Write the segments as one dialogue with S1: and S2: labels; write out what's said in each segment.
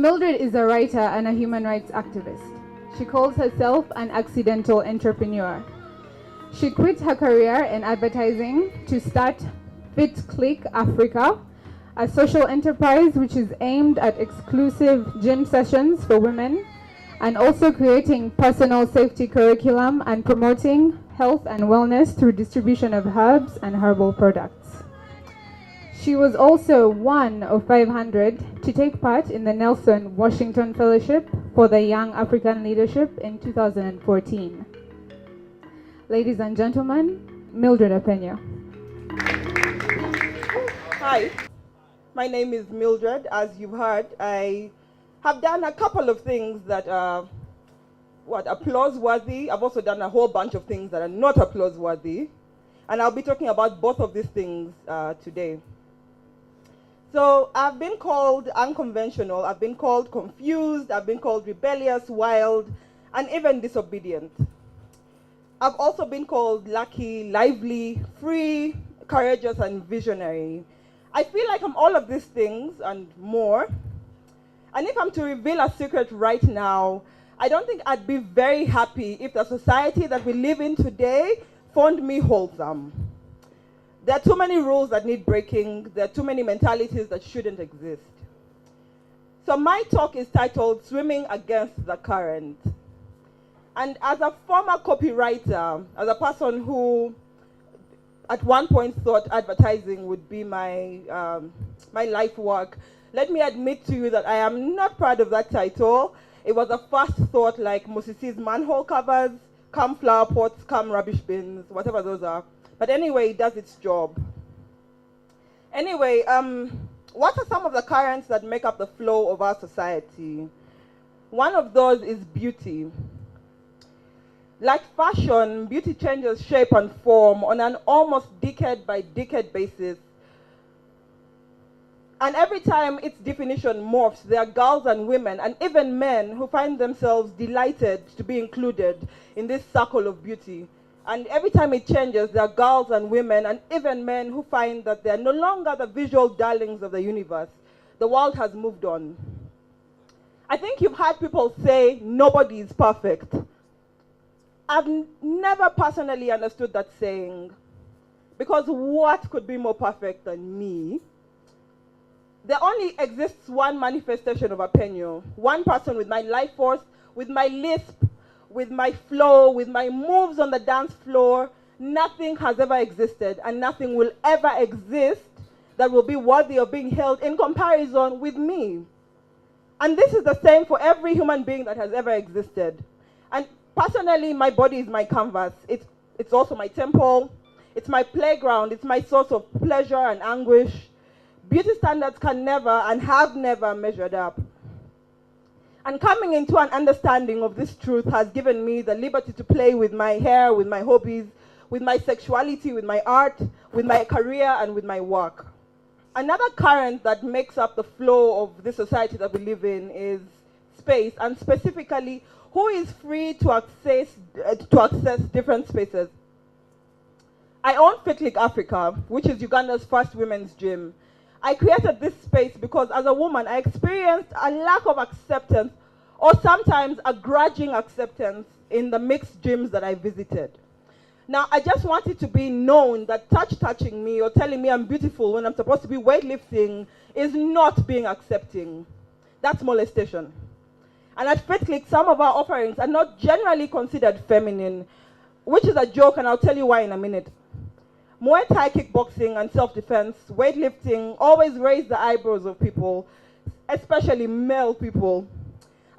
S1: Mildred is a writer and a human rights activist. She calls herself an accidental entrepreneur. She quit her career in advertising to start Fit Click Africa, a social enterprise which is aimed at exclusive gym sessions for women and also creating personal safety curriculum and promoting health and wellness through distribution of herbs and herbal products. She was also one of 500 to take part in the Nelson Washington Fellowship for the Young African Leadership in 2014. Ladies and gentlemen, Mildred Apenyo.
S2: Hi, my name is Mildred. As you've heard, I have done a couple of things that are applause-worthy. I've also done a whole bunch of things that are not applause-worthy. And I'll be talking about both of these things today. So I've been called unconventional, I've been called confused, I've been called rebellious, wild, and even disobedient. I've also been called lucky, lively, free, courageous, and visionary. I feel like I'm all of these things and more. And if I'm to reveal a secret right now, I don't think I'd be very happy if the society that we live in today found me wholesome. There are too many rules that need breaking. There are too many mentalities that shouldn't exist. So my talk is titled Swimming Against the Current. And as a former copywriter, as a person who at one point thought advertising would be my life work, let me admit to you that I am not proud of that title. It was a first thought like Mosisi's manhole covers, come flower pots, come rubbish bins, whatever those are. But anyway, it does its job. Anyway, what are some of the currents that make up the flow of our society? One of those is beauty. Like fashion, beauty changes shape and form on an almost decade by decade basis. And every time its definition morphs, there are girls and women and even men who find themselves delighted to be included in this circle of beauty. And every time it changes, there are girls and women and even men who find that they're no longer the visual darlings of the universe. The world has moved on. I think you've heard people say, nobody is perfect. I've never personally understood that saying, because what could be more perfect than me? There only exists one manifestation of Apenyo, one person with my life force, with my lisp, with my flow, with my moves on the dance floor. Nothing has ever existed and nothing will ever exist that will be worthy of being held in comparison with me. And this is the same for every human being that has ever existed. And personally, my body is my canvas. It's also my temple. It's my playground. It's my source of pleasure and anguish. Beauty standards can never and have never measured up. And coming into an understanding of this truth has given me the liberty to play with my hair, with my hobbies, with my sexuality, with my art, with my career, and with my work. Another current that makes up the flow of this society that we live in is space, and specifically, who is free to access different spaces. I own Fit Click Africa, which is Uganda's first women's gym. I created this space because as a woman, I experienced a lack of acceptance or sometimes a grudging acceptance in the mixed gyms that I visited. Now, I just want it to be known that touching me or telling me I'm beautiful when I'm supposed to be weightlifting is not being accepting. That's molestation. And at Fit Click, some of our offerings are not generally considered feminine, which is a joke, and I'll tell you why in a minute. Muay Thai, kickboxing, and self-defense, weightlifting always raise the eyebrows of people, especially male people.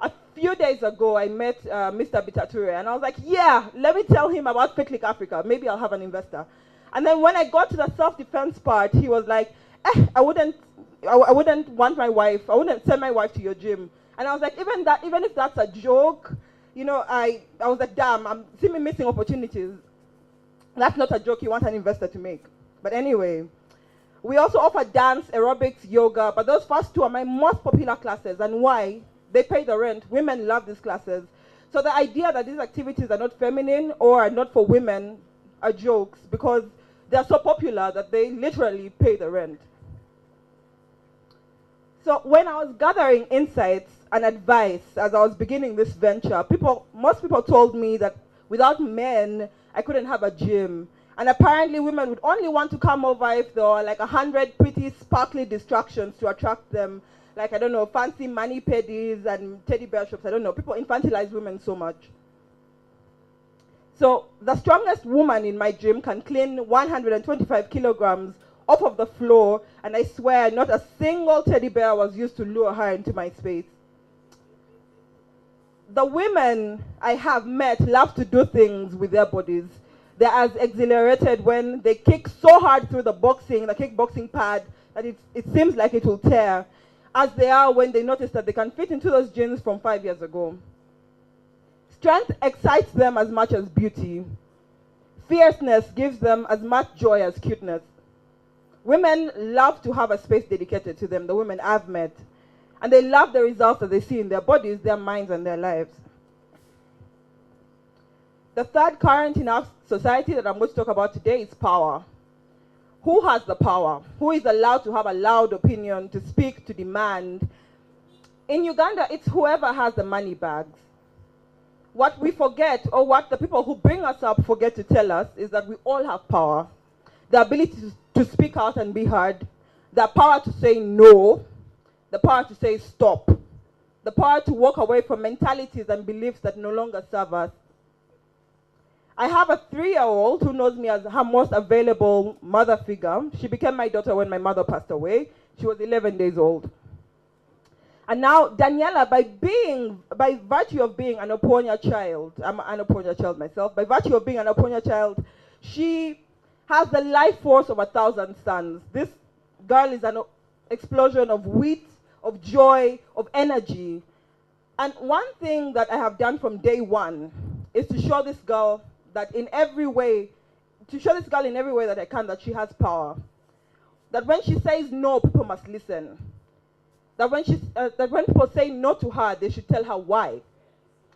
S2: A few days ago, I met Mr. Bitature, and I was like, yeah, let me tell him about Fit Click Africa. Maybe I'll have an investor. And then when I got to the self-defense part, he was like, I wouldn't want my wife, I wouldn't send my wife to your gym. And I was like, even if that's a joke, you know, I was like, damn, I'm seeing me missing opportunities. That's not a joke you want an investor to make. But anyway, we also offer dance, aerobics, yoga, but those first two are my most popular classes. And why? They pay the rent. Women love these classes. So the idea that these activities are not feminine or are not for women are jokes because they're so popular that they literally pay the rent. So when I was gathering insights, and advice as I was beginning this venture. Most people told me that without men, I couldn't have a gym. And apparently women would only want to come over if there were like 100 pretty sparkly distractions to attract them. Like, I don't know, fancy mani-pedis and teddy bear shops. I don't know. People infantilize women so much. So the strongest woman in my gym can clean 125 kilograms off of the floor, and I swear not a single teddy bear was used to lure her into my space. The women I have met love to do things with their bodies. They're as exhilarated when they kick so hard through the kickboxing pad, that it seems like it will tear, as they are when they notice that they can fit into those jeans from 5 years ago. Strength excites them as much as beauty. Fierceness gives them as much joy as cuteness. Women love to have a space dedicated to them, the women I've met. And they love the results that they see in their bodies, their minds, and their lives. The third current in our society that I'm going to talk about today is power. Who has the power? Who is allowed to have a loud opinion, to speak, to demand? In Uganda, it's whoever has the money bags. What we forget, or what the people who bring us up forget to tell us, is that we all have power. The ability to speak out and be heard, the power to say no, the power to say stop, the power to walk away from mentalities and beliefs that no longer serve us. I have a 3-year-old who knows me as her most available mother figure. She became my daughter when my mother passed away. She was 11 days old. And now Daniela, by virtue of being an Apenyo child, I'm an Apenyo child myself, by virtue of being an Apenyo child, she has the life force of 1,000 suns. This girl is an explosion of wit, of joy, of energy. And one thing that I have done from day one is to show this girl in every way that I can, that she has power. That when she says no, people must listen. That when people say no to her, they should tell her why.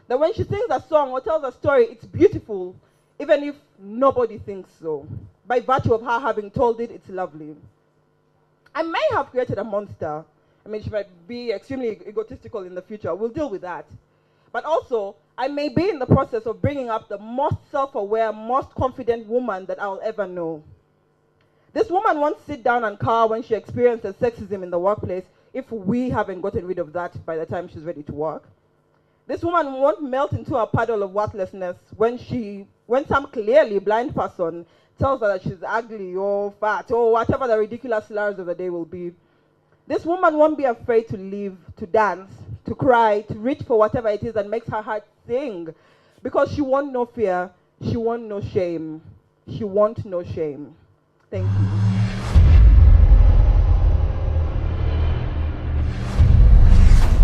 S2: That when she sings a song or tells a story, it's beautiful, even if nobody thinks so. By virtue of her having told it, it's lovely. I may have created a monster. I mean, she might be extremely egotistical in the future. We'll deal with that. But also, I may be in the process of bringing up the most self-aware, most confident woman that I'll ever know. This woman won't sit down and cower when she experiences sexism in the workplace, if we haven't gotten rid of that by the time she's ready to work. This woman won't melt into a puddle of worthlessness when some clearly blind person tells her that she's ugly or fat or whatever the ridiculous slurs of the day will be. This woman won't be afraid to live, to dance, to cry, to reach for whatever it is that makes her heart sing, because she won't know fear, she won't know shame. She won't know shame. Thank you.